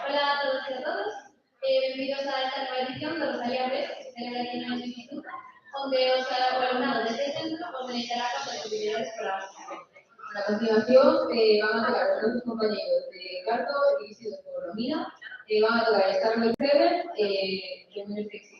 Hola a todos y a todas. Bienvenidos a esta nueva edición de Rosalía Press, que se celebra aquí en nuestro instituto, donde os alumnado de este centro organizará con las actividades escolares. A continuación van a tocar los compañeros de Carto, dirigidos por Romina, van a tocar Starlight Fever, de Music City.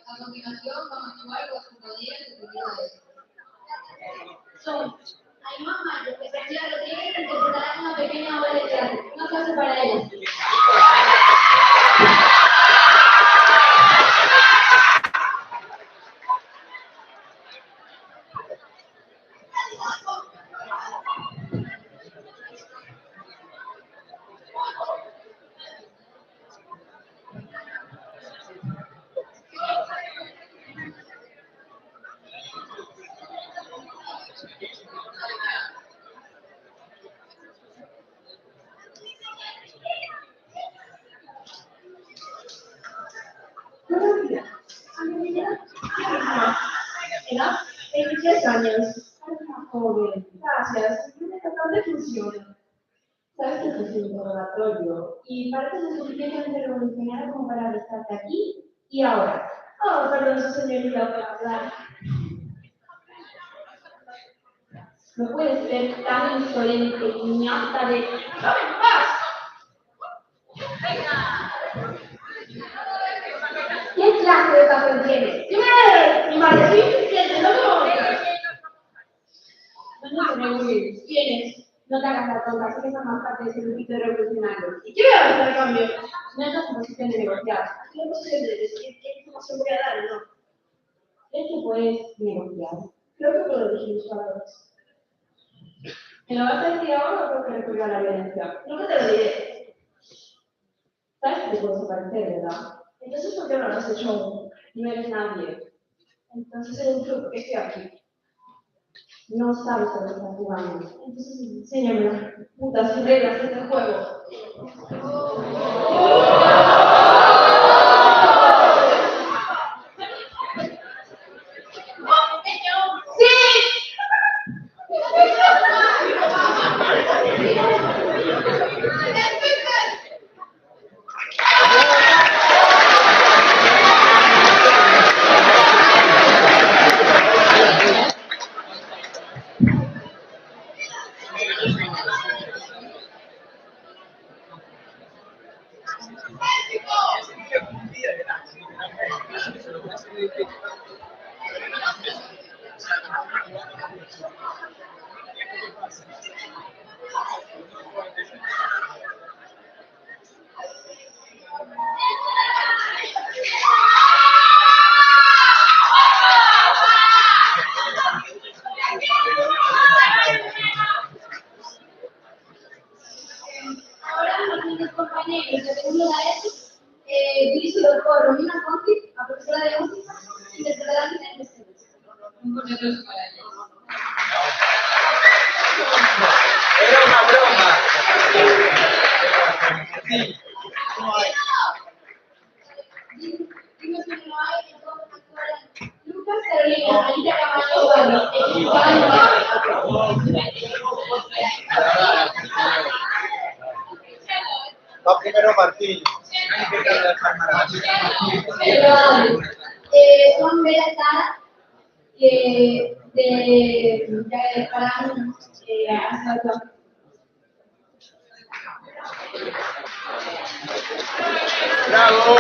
A continuación, vamos a jugar con sus compañeras de primero de eso. Son Aymar Mayo, Ezequiel Rodríguez, que interpretarán una pequeña obra de teatro. Un aplauso para ellos. Buenos días. A mi edad, edad 23 años. Una joven. Gracias. Un bastante funciona. Sabes que es un interrogatorio y parece lo suficientemente revolucionario como para arrestarte aquí y ahora. Oh, perdón, su señorita, por hablar. No puedes ser tan insolente y ñata de... ¡Dame en paz! ¿Qué clase de papel tienes? ¡Dime! ¡Mi maletín! ¡Siéntelo! No tenemos bien. ¿Quiénes? No te hagas la tonta, sé que formas parte de ese grupito de revolucionarios. ¿Y qué me vas a hacer a cambio? No estás en posición de negociar. No es posible de decir qué información voy a dar o no. ¿Crees que puedes negociar? Creo que puedo elegir mis valores. ¿Me lo vas a decir ahora o tengo que recurrir a la violencia? Nunca te lo diré. Sabes que te puedes aparecer, ¿verdad? Entonces, ¿por qué no lo has hecho aún? No eres nadie. Entonces, eres un truco que estoy aquí. No sabes a lo que estás jugando. Entonces, enséñame las putas reglas de este juego. Ahora, mis compañeros de segundo de la ESO, utilizo el doctor Romina Conti, la profesora de música, interpretarán diferentes temas. Un fuerte aplauso para ella. Era una broma. Sí. No hay. Dime si no hay, entonces actuarán Lucas Carolina, Anita Camacho, Va primero Martín. Juan Vera Sara, de Parán, hasta Bravo.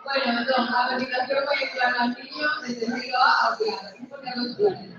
Bueno, entonces, a continuación voy a entrar al niño desde el siglo A a piano. Un fuerte aplauso para ella.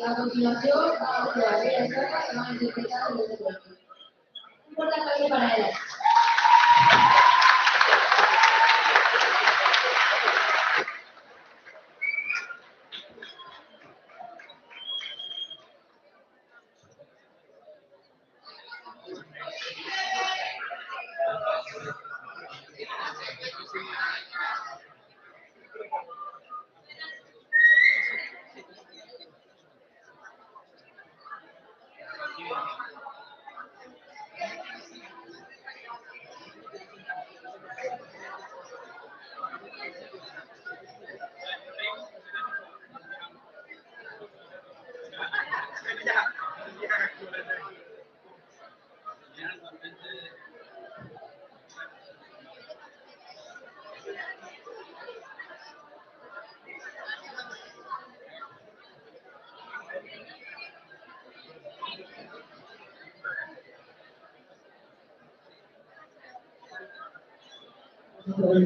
A continuación, vamos a darle a esta que van a interpretar el otro cuerpo. Un importante para él.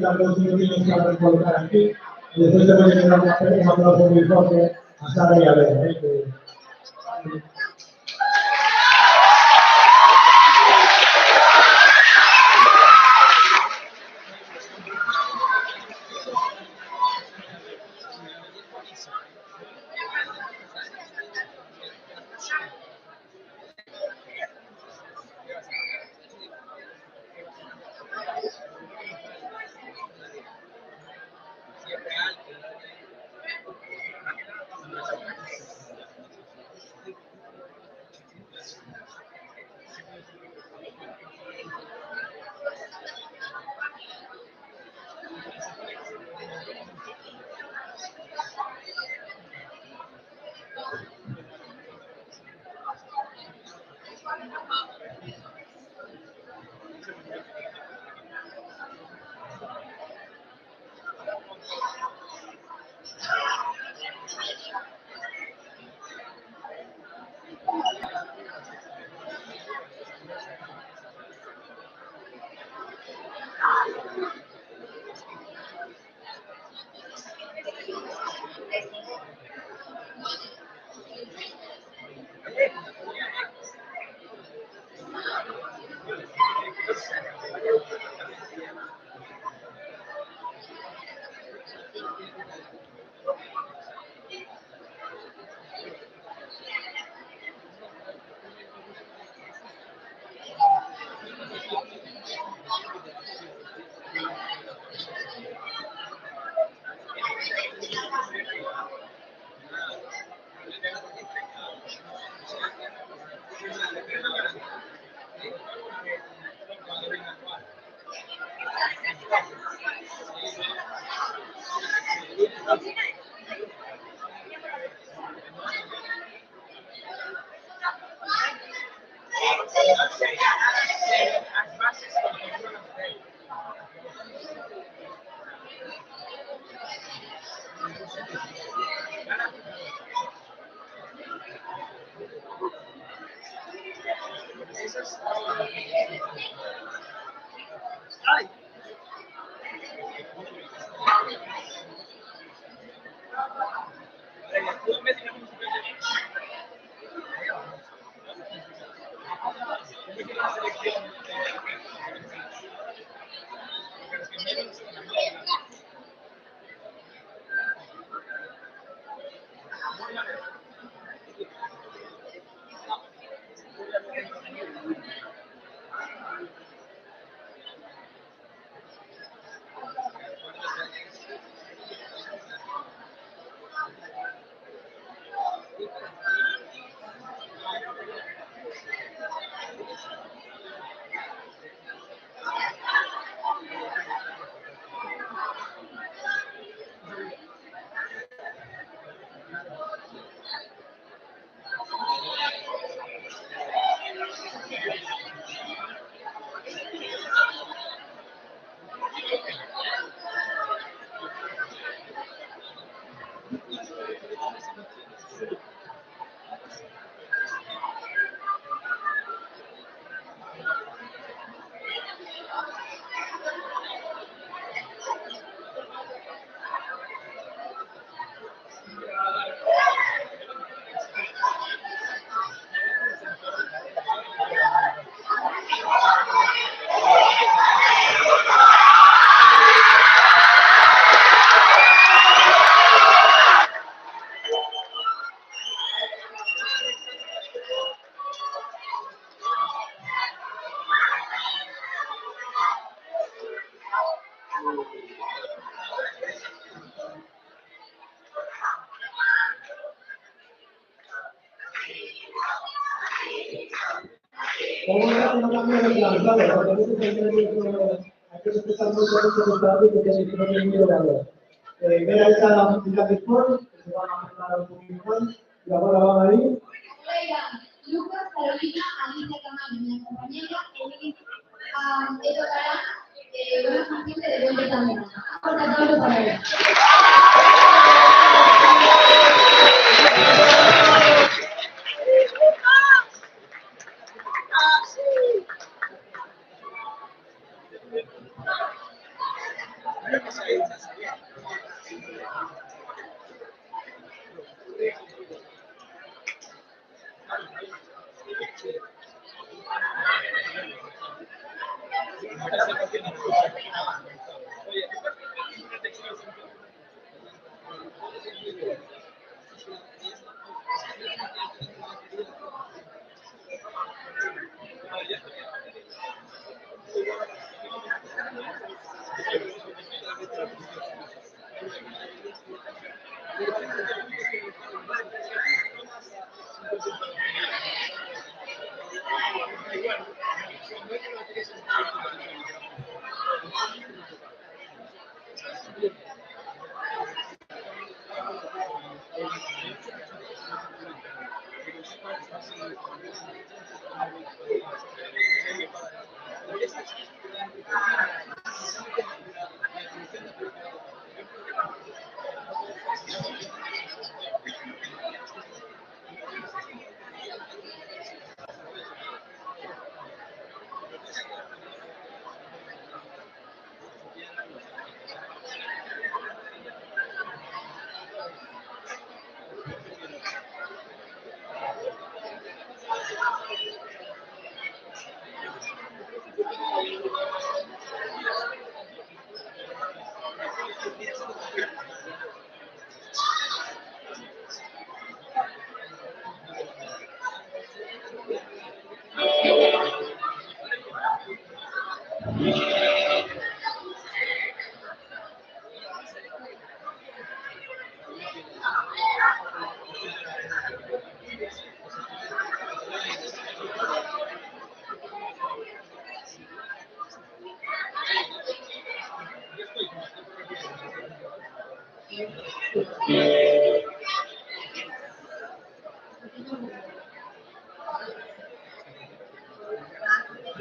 Carlos Jiménez para recordar aquí y después le voy a dar un aplauso muy fuerte a Sara y a Bea. Como no cambia de plan, ¿sabes? Porque a veces hay que respetar mucho a los resultados que tienen que tener un orador. Mira esta música de sport, que se van a preparar un poquito más, y ahora van a ir. Oigan, Lucas, Carolina, Alicia Camaño, mi compañera, Emily, tocarán una canción de Buen Vitamina. Por tanto, para ella.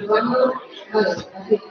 Vamos, vale, así.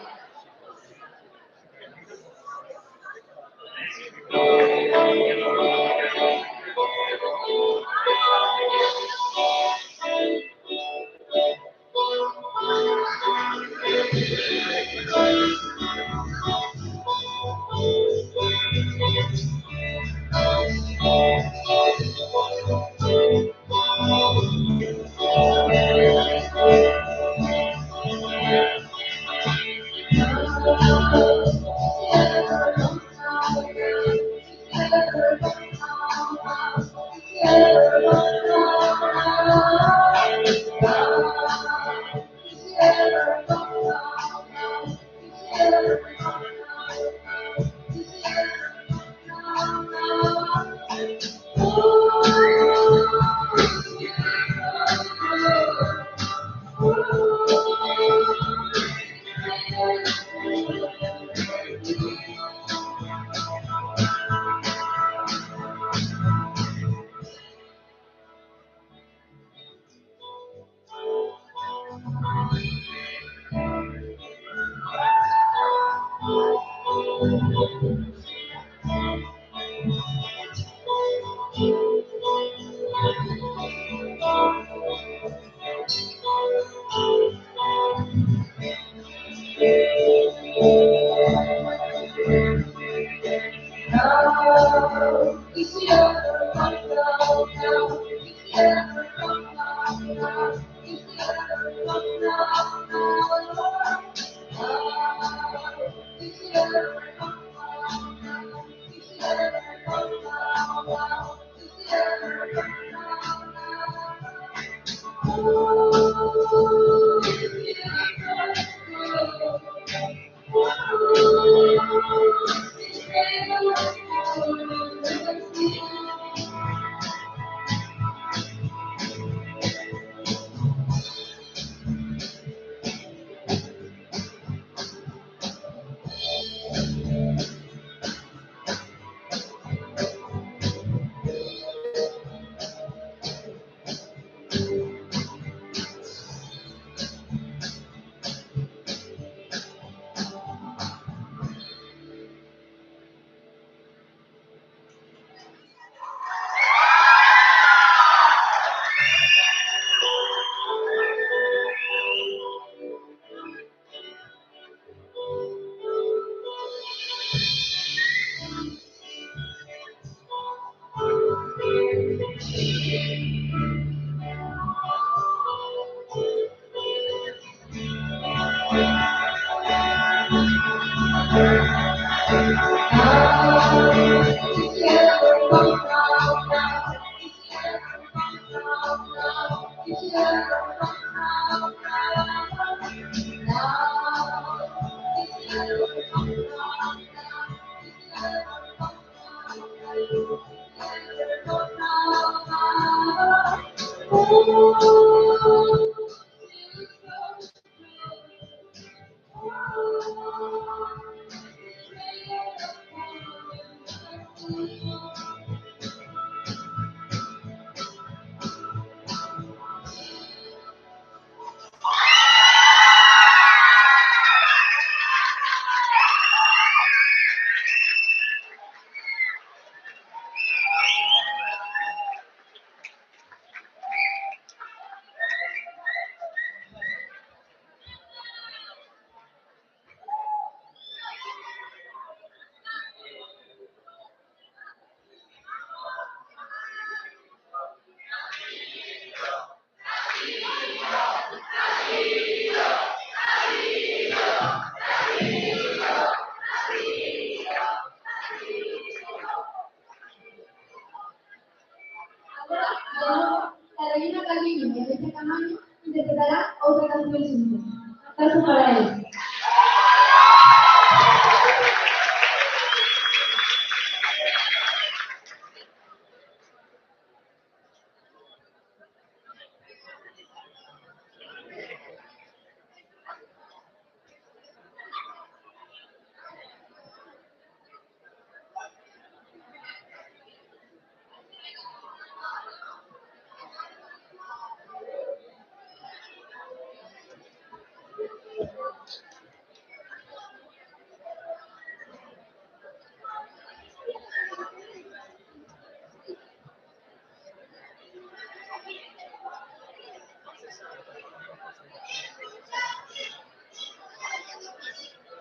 Carolina Calvino, de este tamaño, interpretará otra canción del Simpson. Aplausos para él.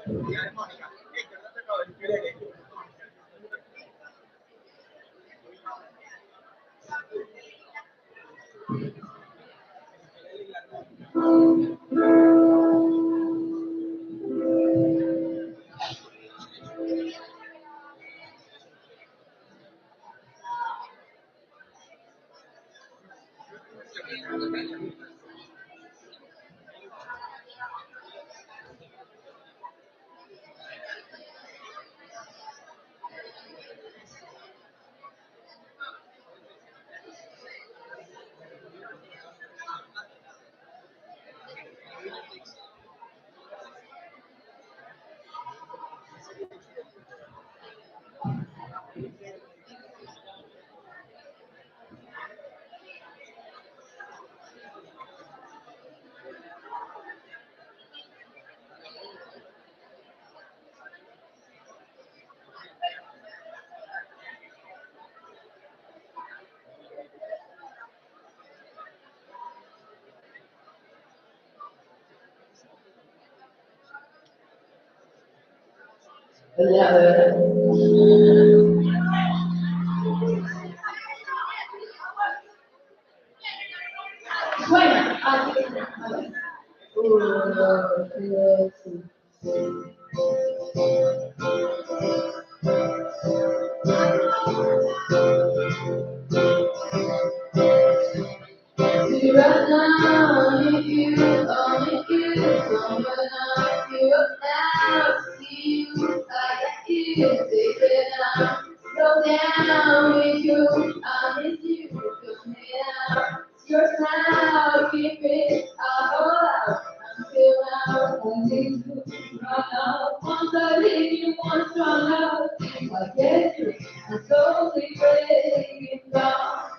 Bueno, así que a ver. 1, 2, 3, 'Cause right now, if you, only you, someone else, you now, see you, I got you, take it out, slow down with you, I miss you, come here, it's your smile, keep it, I hold out, until now, I need you, run out, once I leave you, once run out, I get you, I'm slowly breaking down.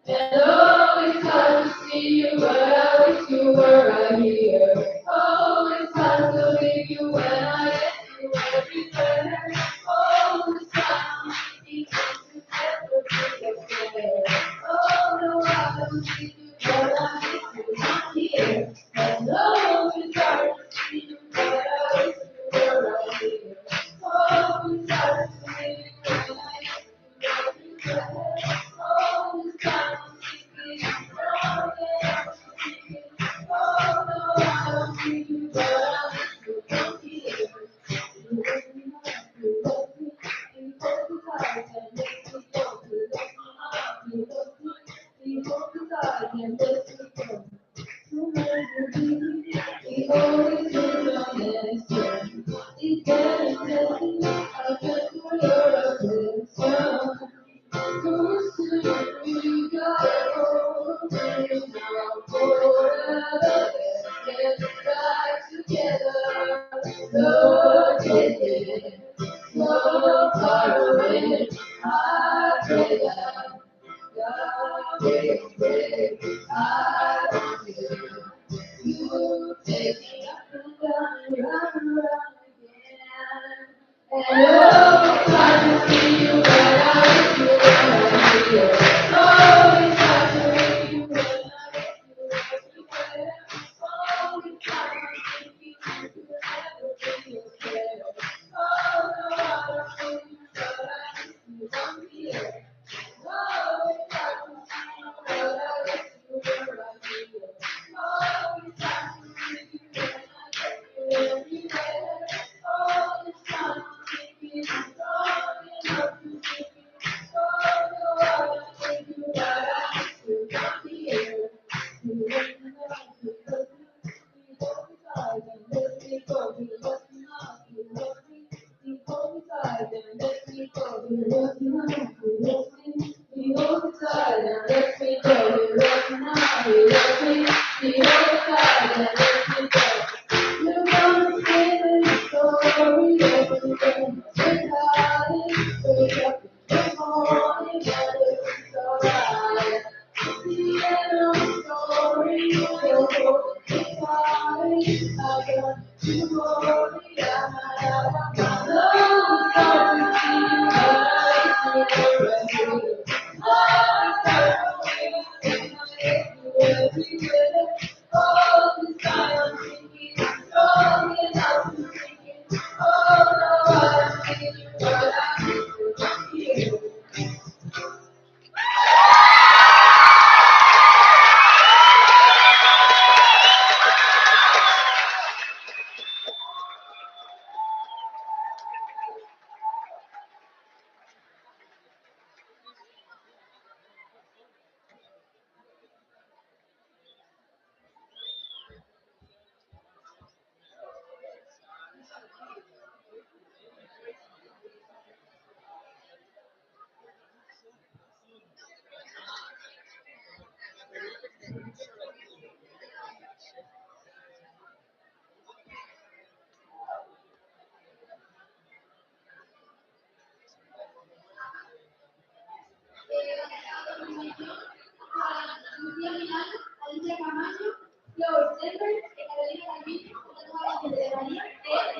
And oh, it's hard to see you, but I wish you were right here. Oh, it's hard to leave you when I get you everywhere. Oh, it's time to be never be again. Oh, no, I don't need you, but I need you not here. And oh, it's hard to see you, but I wish you were right here. Oh, it's hard to leave you when I get you everywhere. Oh, it's time.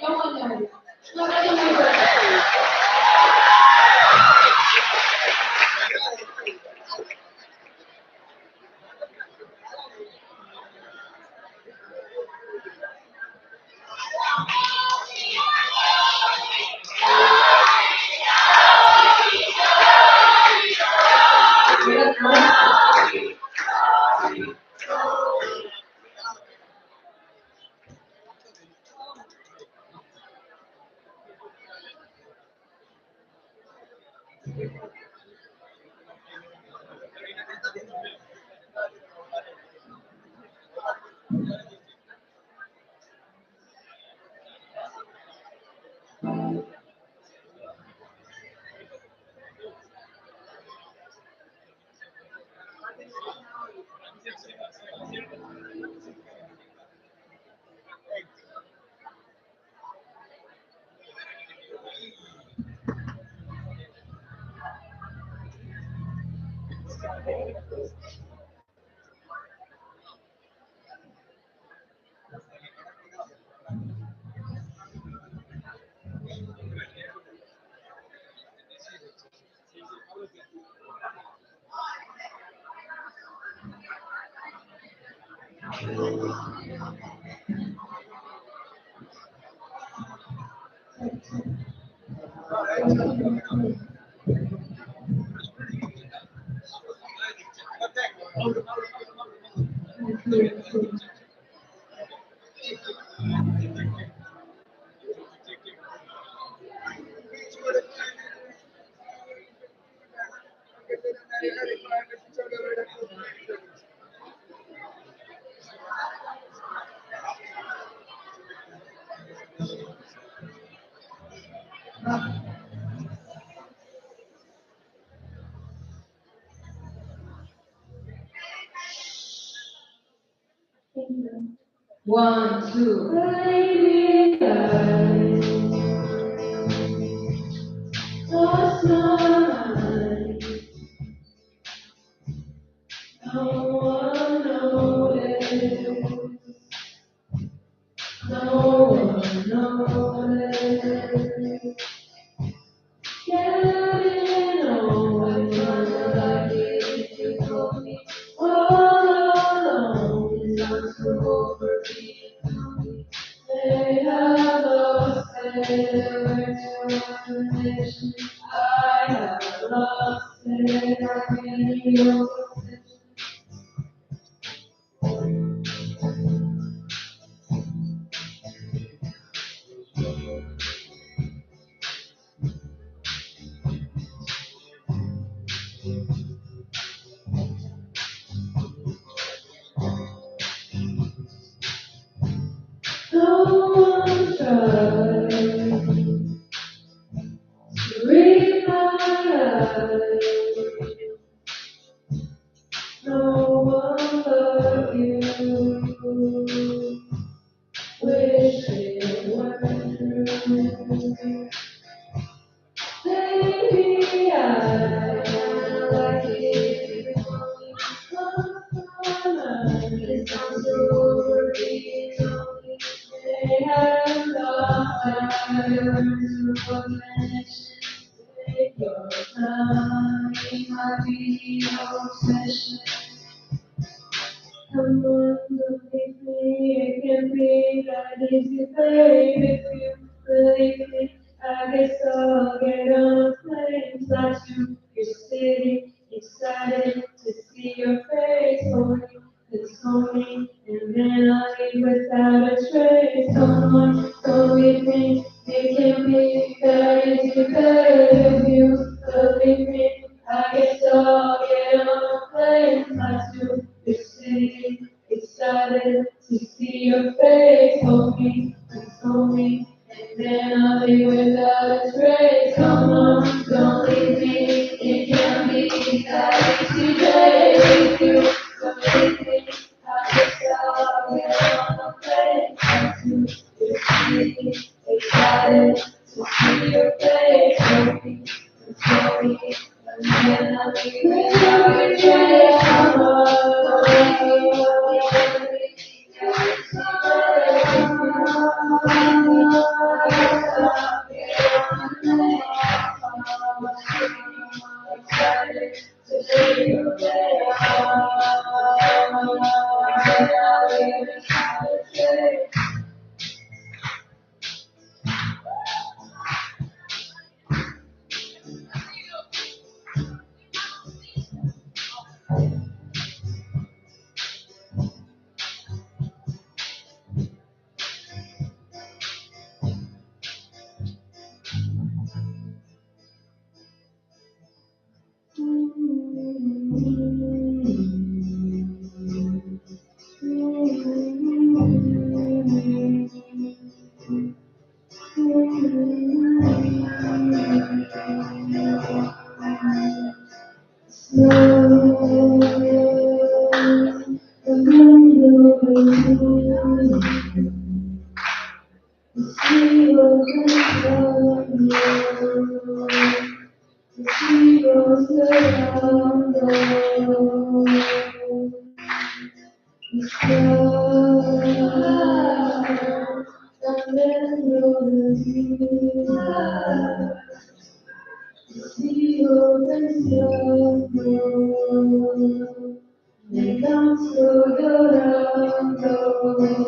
No one knows. No, that's a new word. One, two. Baby, lost my mind. No one noticed. No one noticed. Getting always running like it you told me. All alone is not so overbeing. They have lost their explanation. I have lost their radio. No one tried to read my eyes. No one but you. Wish it weren't true. Baby, I like it. It sounds over being lonely. They have lost their connection. Take your time, it might be your obsession. Come on, believe me, it can be that easy, babe. If you believe me, I guess I'll get on a plane, fly to your city, excited to see your face, hold me, and then I'll leave without a trace. Come on, believe me, it can be that easy, babe. If you believe me, I guess I'll get on a plane, fly to your city, excited to see your face. Hold me, and then I'll be without a trace. Come on, don't leave me. It can't be that easy, babe. If you don't leave me, I guess I'll get on a plane. Fly to your city, excited to see your face. Hold me, and then I'll be without a trace. Come on, don't leave me. Ahora cantará Carolina Carreño, y Jonathan un gran aplauso para ella.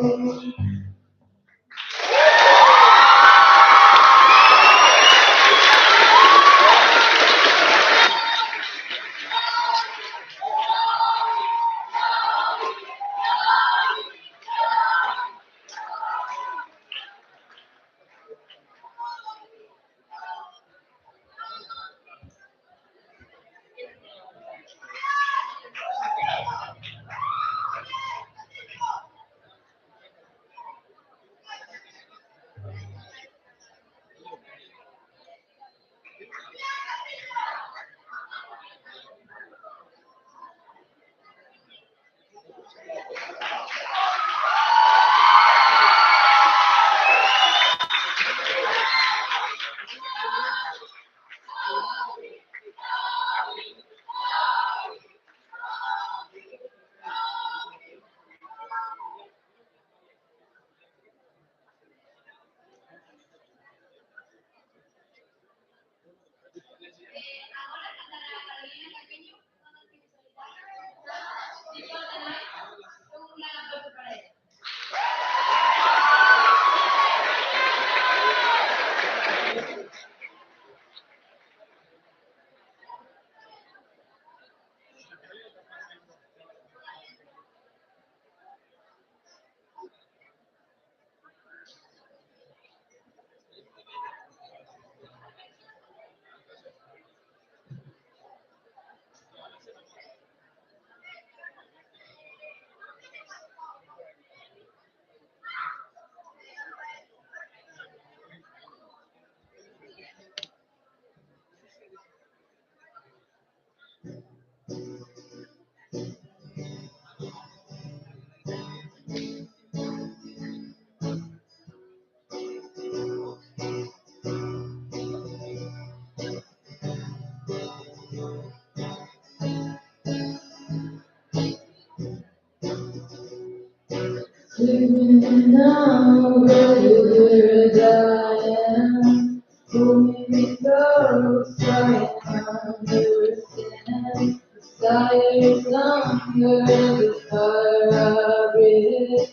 Sleeping now, where I am, pulling me close, trying to understand. Desire longer, the fire I breathe,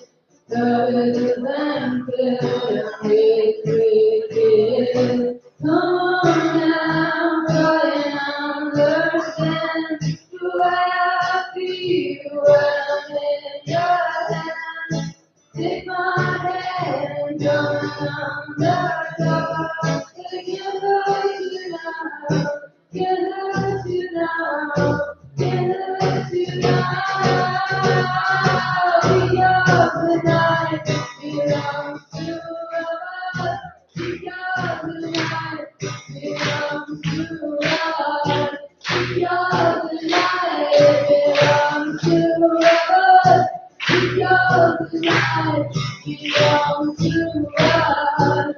better than good and wicked. Come on now, try and understand the way I feel when I'm in your hands. Take my hand, you're underdog. Can't hurt you now, can't hurt you now, can't hurt you now. Because the night belongs to us. Because the night belongs to us. Because the night belongs to us. Because the night belongs to us.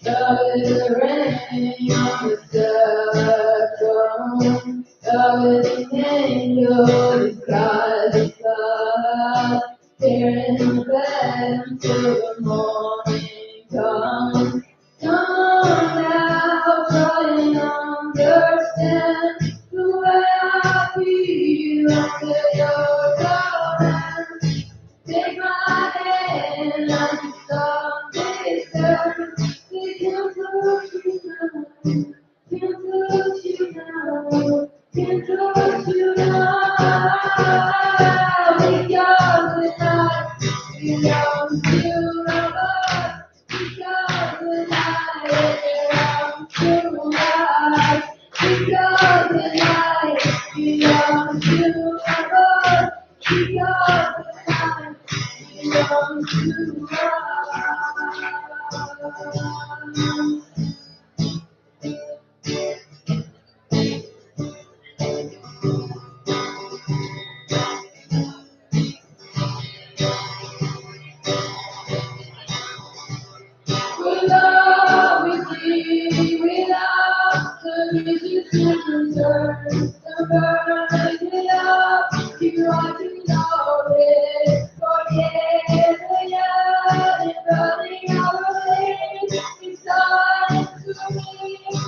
Love is raining on the throne. Love is an angel disguised as God. Here in the bed until the morning comes. Come on now, try and understand the way I feel under your command. Take my hand, I'm someday certain. They can't touch you now, can't touch you now, can't touch you now. Because the night belongs to us. Because the night belongs to us. Because the night belongs to us. Because the night We love, we sing, we love, the music returns, the burning it up, keep rising our heads, forget the years, and running our days, it's time to live.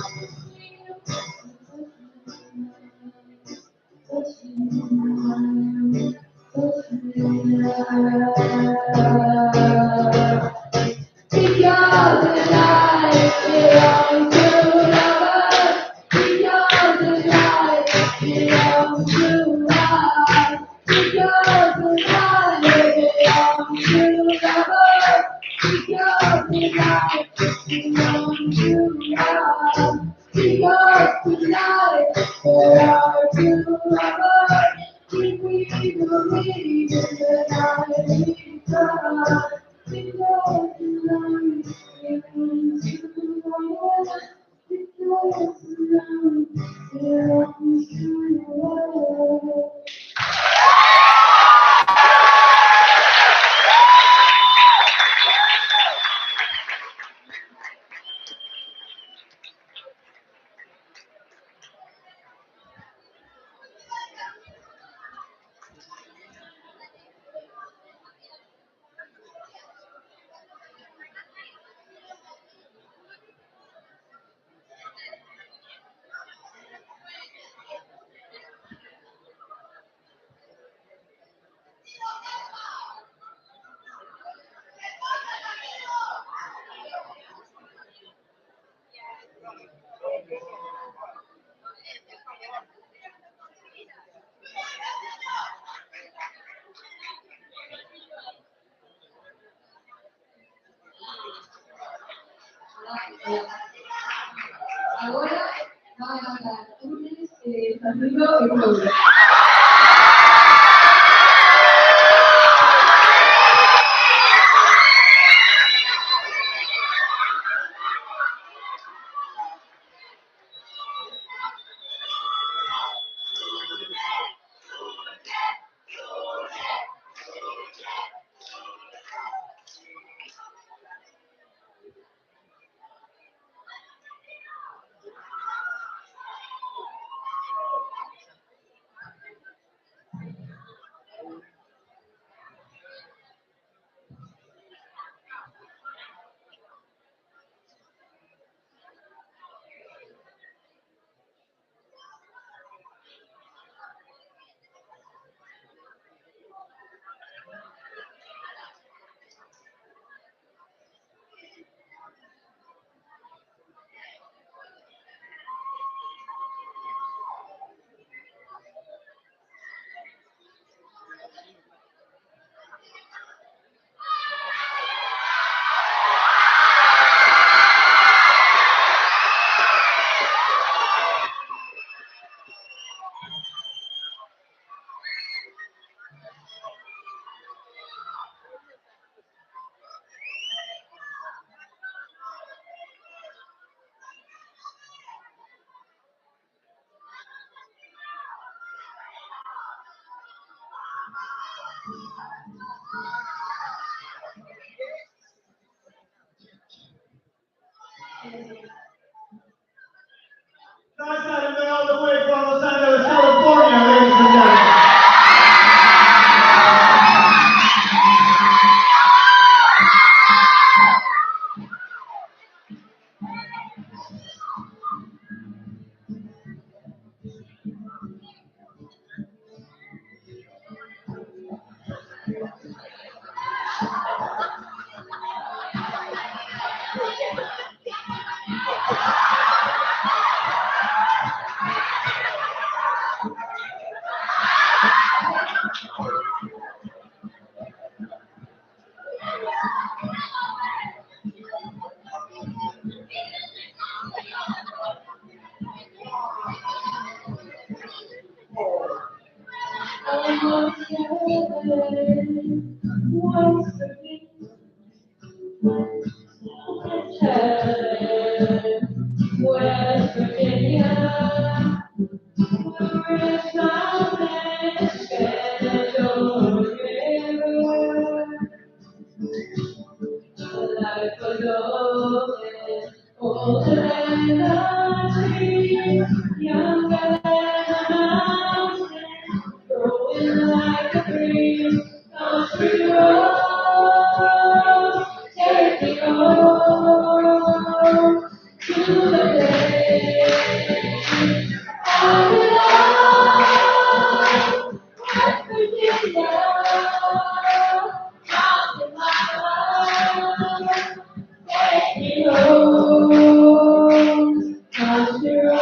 Because the night belongs to lovers. Because the night belongs to us. Because the night belongs to lovers. Because the night belongs to us. Because tonight there are two lovers. If we believe in the night because because tonight belongs to us. Because tonight belongs to us. Ahora van a cantar Túnez, Amigo y Claudia. That's not even all the way from Los Angeles, California, ladies and gentlemen. Once older than the tree, younger than the mountain, growing like a breeze, country road, take me home to the place I belong, West Virginia, mountain life, take me home, country road.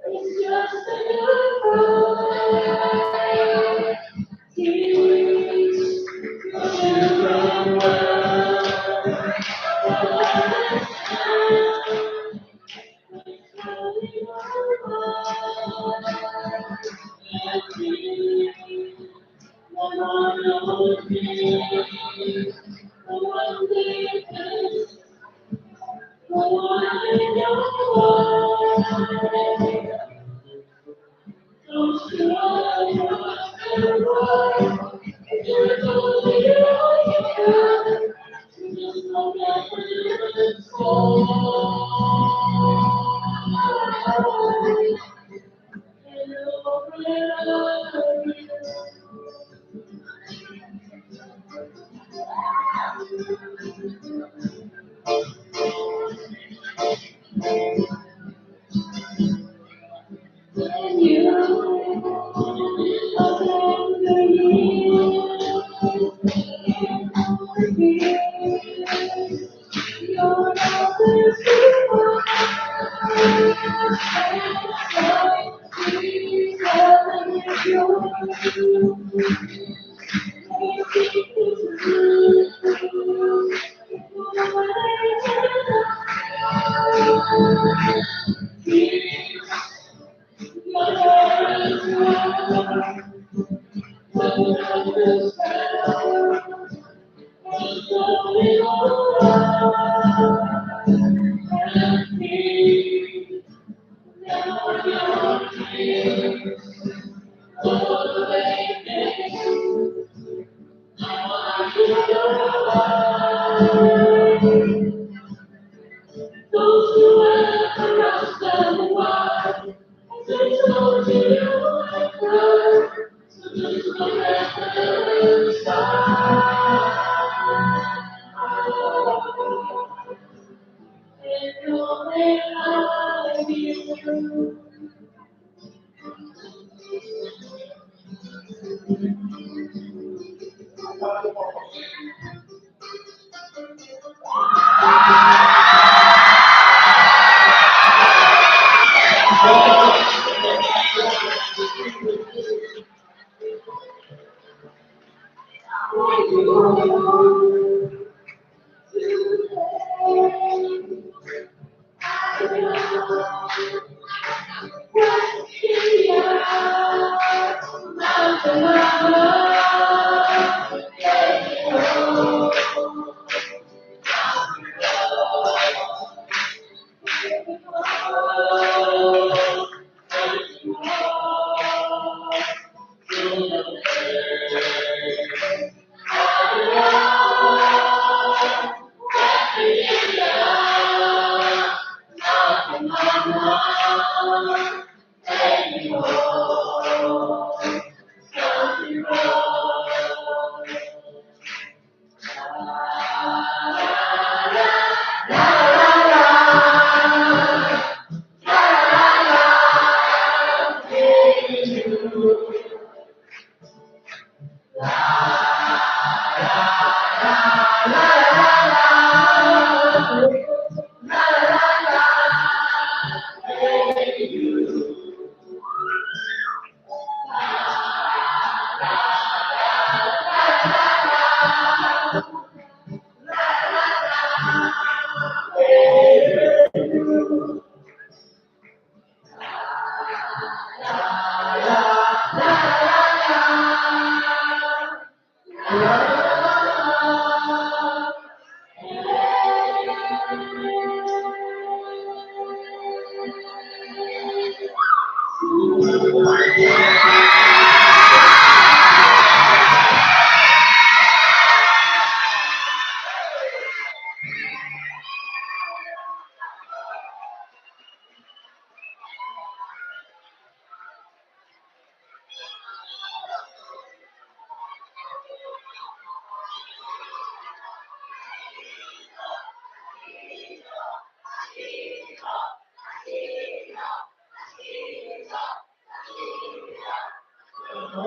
It's just a goodbye. Teach your children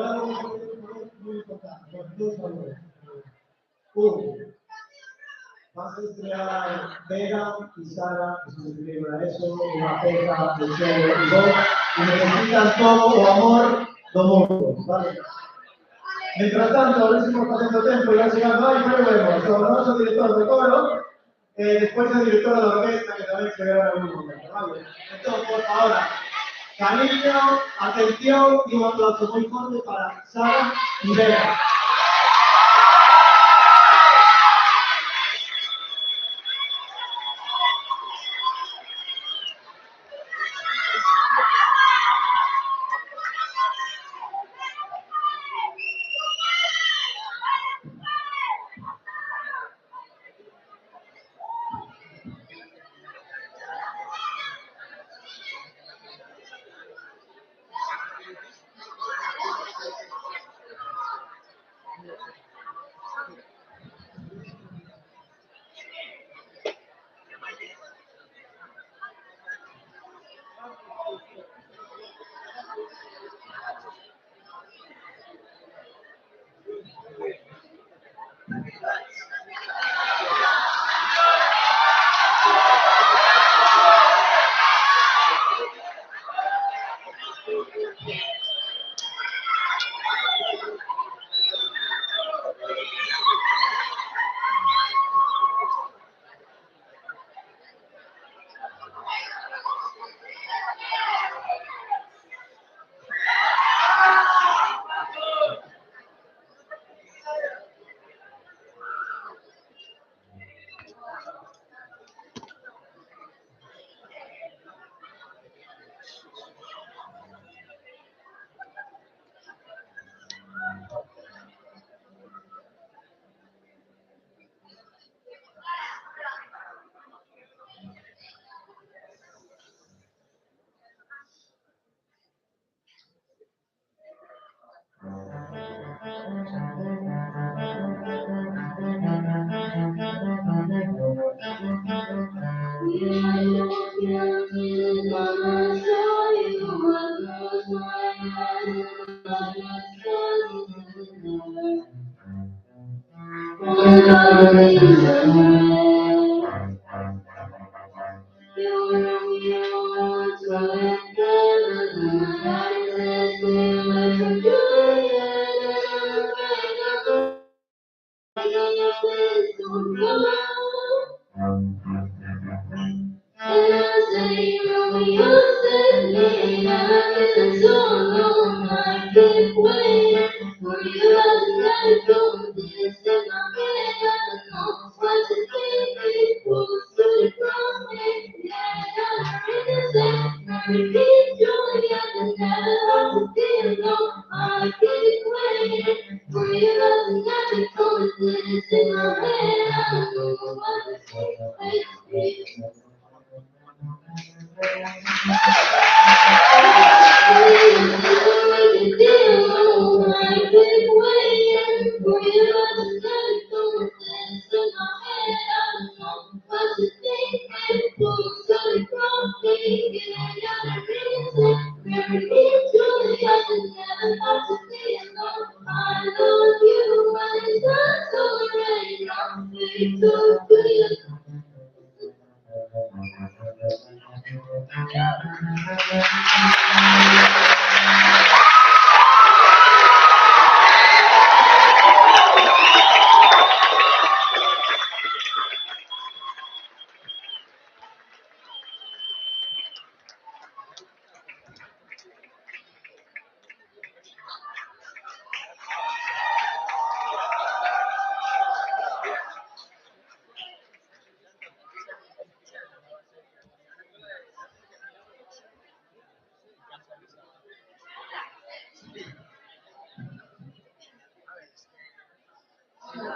ahora vamos a ver un muy importante, los dos valores. Uno, vas a entregar Vega y Sara, que se inscriben a eso, una peca, el cielo y dos, y necesitan todo o amor do mundo, ¿vale? Mientras tanto, a ver si por pasando tiempo ya llegando ahí, pero bueno, sobre el director de coro, después el director de la orquesta, que también se verá en algún momento, ¿vale? Entonces, por favor, cariño, atención y un aplauso muy fuerte para Sara y Vega.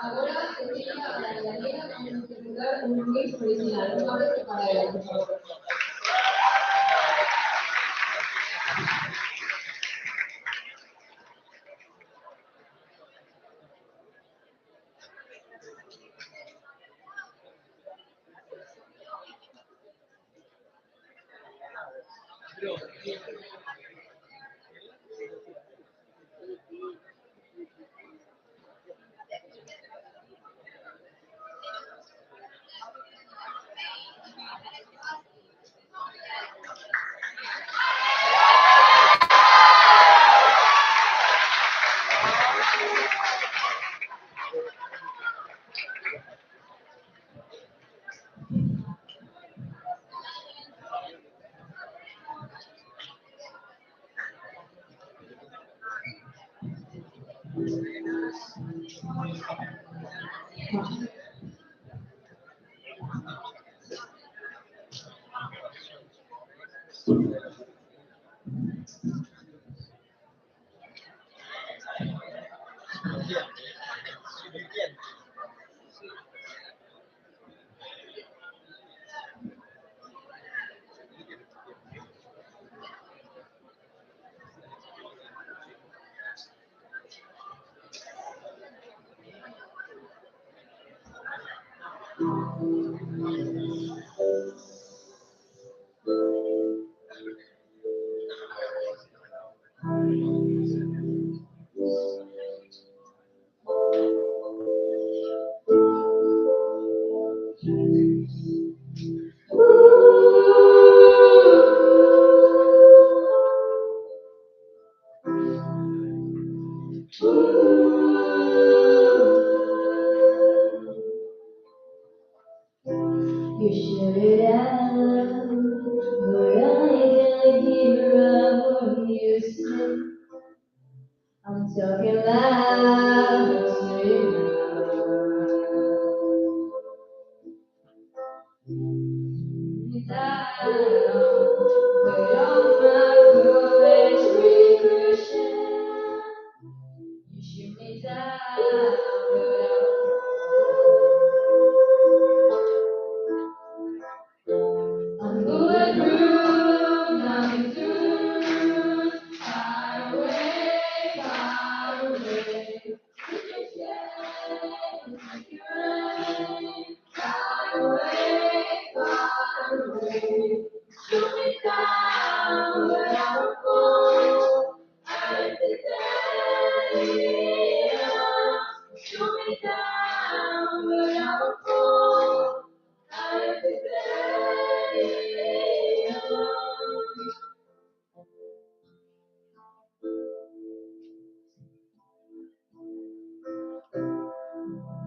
Ahora sería la Daniela, vamos a interpretar un mix original, una vez para ella, por favor. You shout it out, but I can't hear a word you say. I'm talking loud to you. Down, but all my bullets ricochet. You shoot me down, but I'm bulletproof, nothing to far away, far away. Far away, far away. Shoot me down, but I won't fall. I'm the day. Shoot me down, but I won't fall. I'm the day.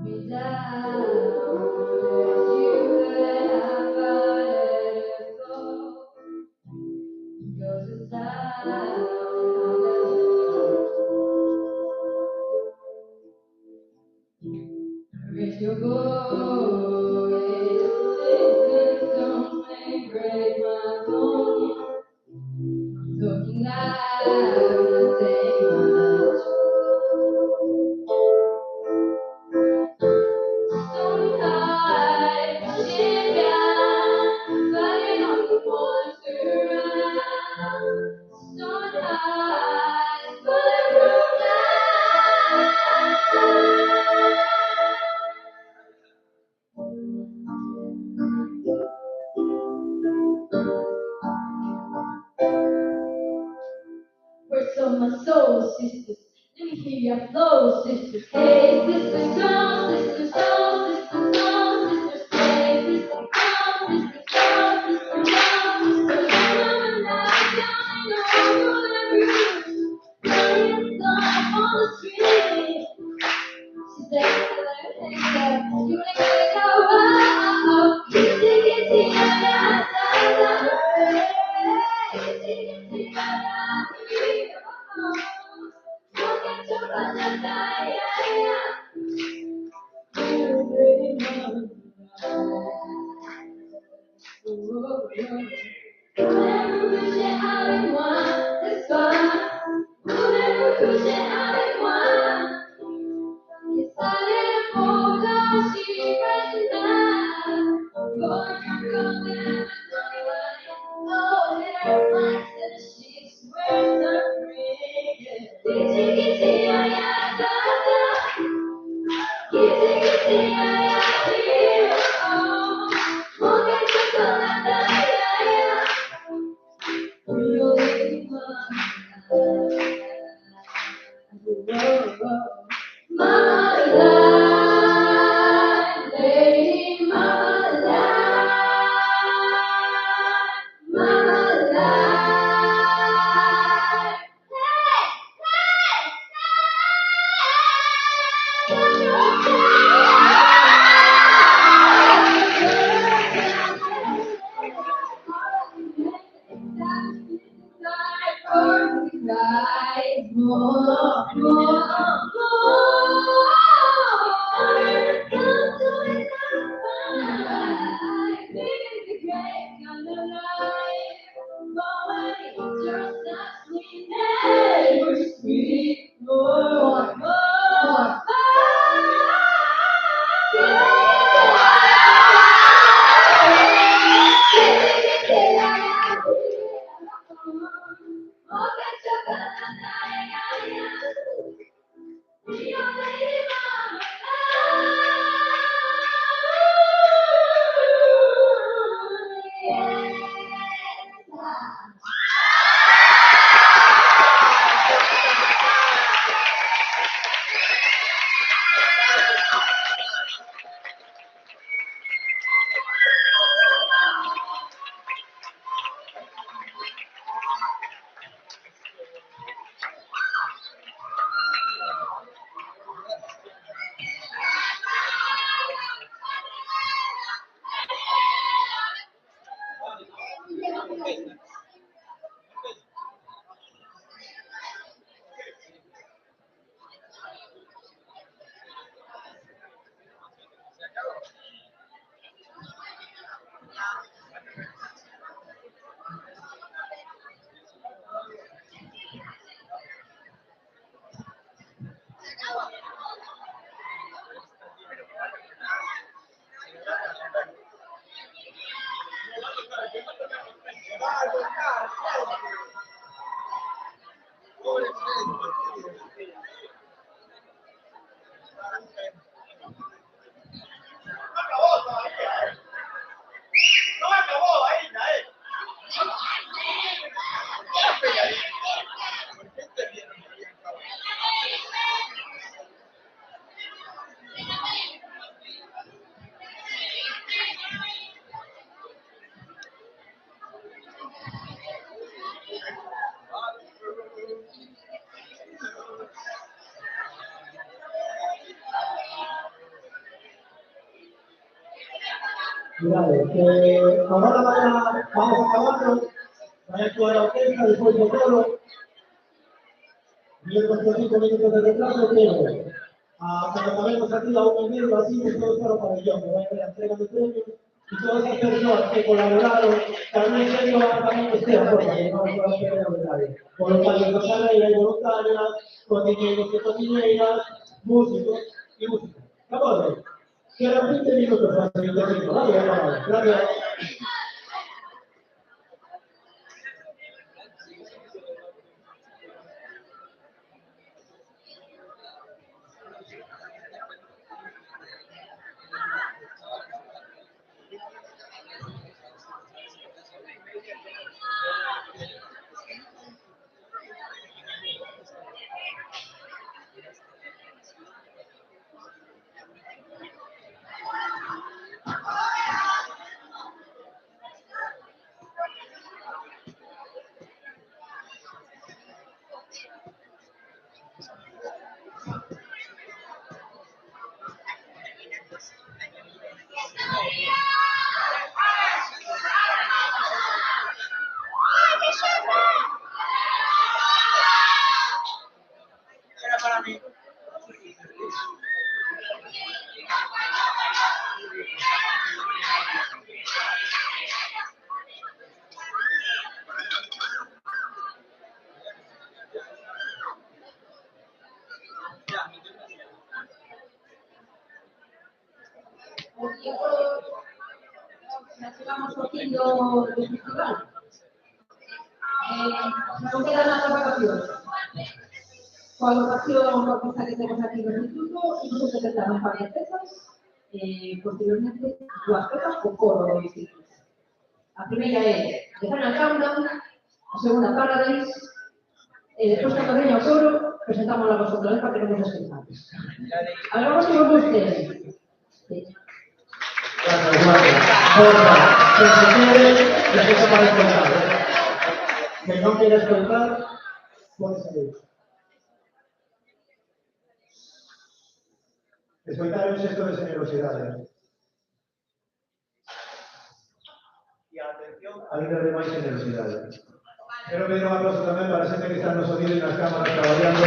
Me down, you have let go. Goes the sound. Raise your voice, don't make break my bone. Talking loud, say much. Stone high, chin down, fighting on the ones to run. Stone high, bulletproof Where's all my soul sisters? Let me hear your flow, sisters. Hey, sisters, come, sisters, come, sisters, come, sisters. Hey, sisters, come, sisters, come, sisters, come, sisters. Come and lie down in the road every week. Playing song on the street. She said, hey, girl, you ain't gonna go, oh, kitty, kitty, yeah, yeah, yeah, yeah. Kitty, kitty, yeah, yeah, yeah. Mama lied, lady, mama lied, mama lied. Hey, hey, Vale, ahora vamos acabando. Vaya a toda la orquesta, después de todo. Viendo estos 5 minutos de retraso, pero cuando acabemos aquí a 1:30, así, pues todo claro para el guión. Me voy a la entrega de premios y todas esas personas que colaboraron, también se van a estar porque no se va a hacer nadie. Voluntarios de Salera y voluntarias, cocineros y cocineras, músicos y músicos. Vamos, quedan 20 minutos para el 25. Vale, gracias. Era para mí. Estamos haciendo el festival. Nos quedan las vacaciones. Colaboración con esta que tenemos aquí en el instituto y nosotros presentamos varias piezas. Posteriormente, las piezas con coro del instituto. La primera es The Final Countdown, la segunda Paradise. Después, cuando venga el coro, presentamos la voz otra vez para que no nos escuchemos. Hablamos con ustedes. Gracias, Marta. Que se quede, la cosa para escoltar. Que no quiera escoltar, puede salir. Escoltar es un gesto de generosidad. Y atención. A mí me máis generosidade. Quero pedir un aplauso tamén para a xente que está no sonido e nas cámaras traballando.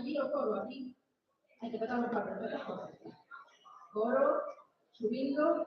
giro coro aquí, interpretamos parte de estas cosas. Coro, subiendo.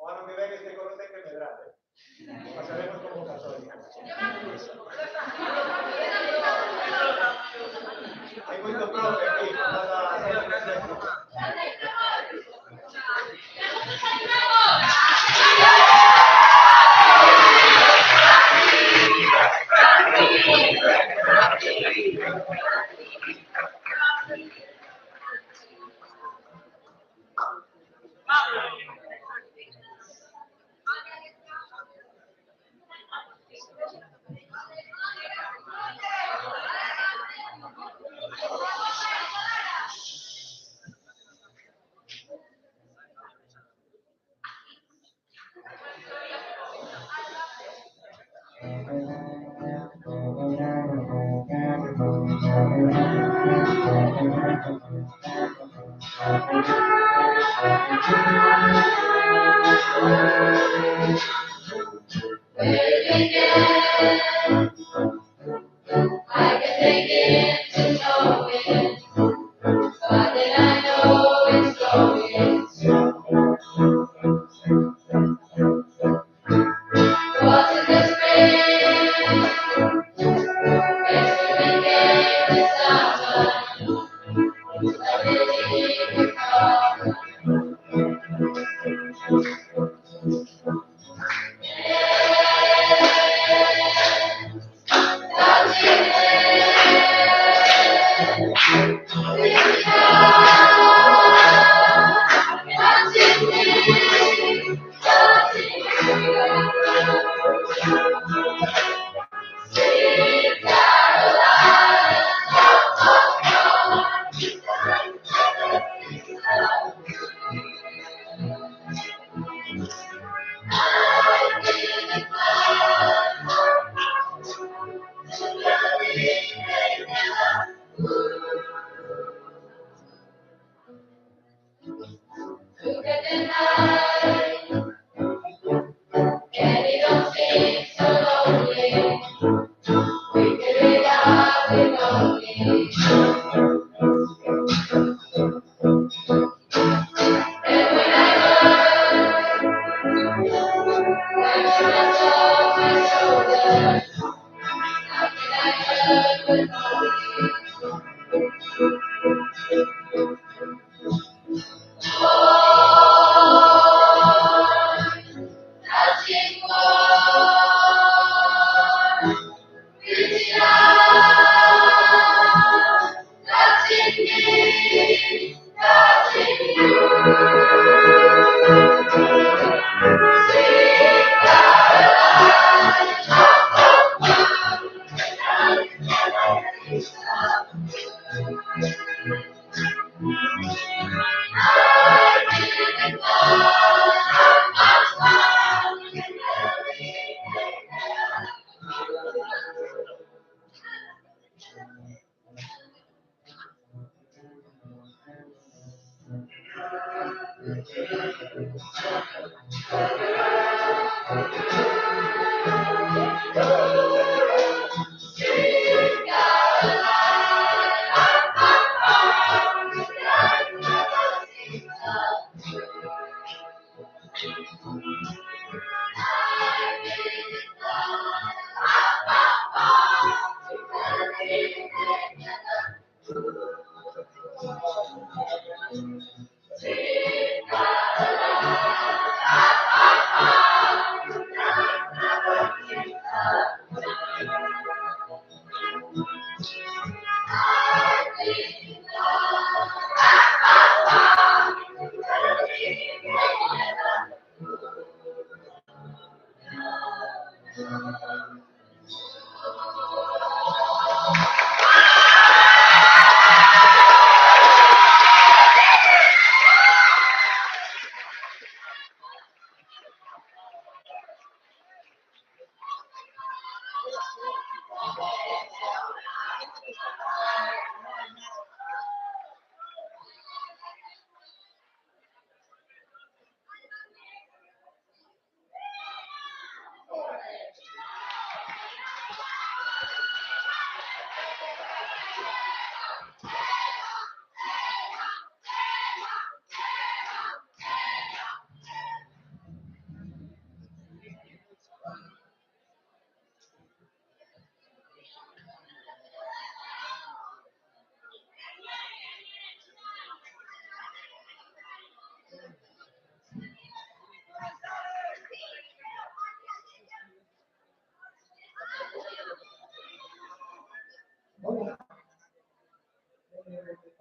Ora non mi vede queste cose che vedrate. Ma saremo convocatori. Hai questo proprio qui,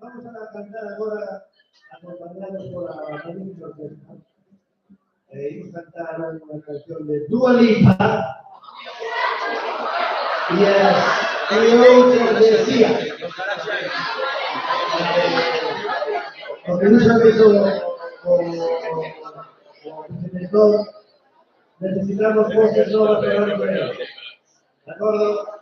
Vamos a cantar agora acompañados por a Marín Orquesta. Imos cantar unha canción de Dua Lipa e outra de Sia. Porque non sabes o director, necesitamos voces novas para o ano que vem. De acordo?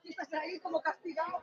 Estás ahí como castigado.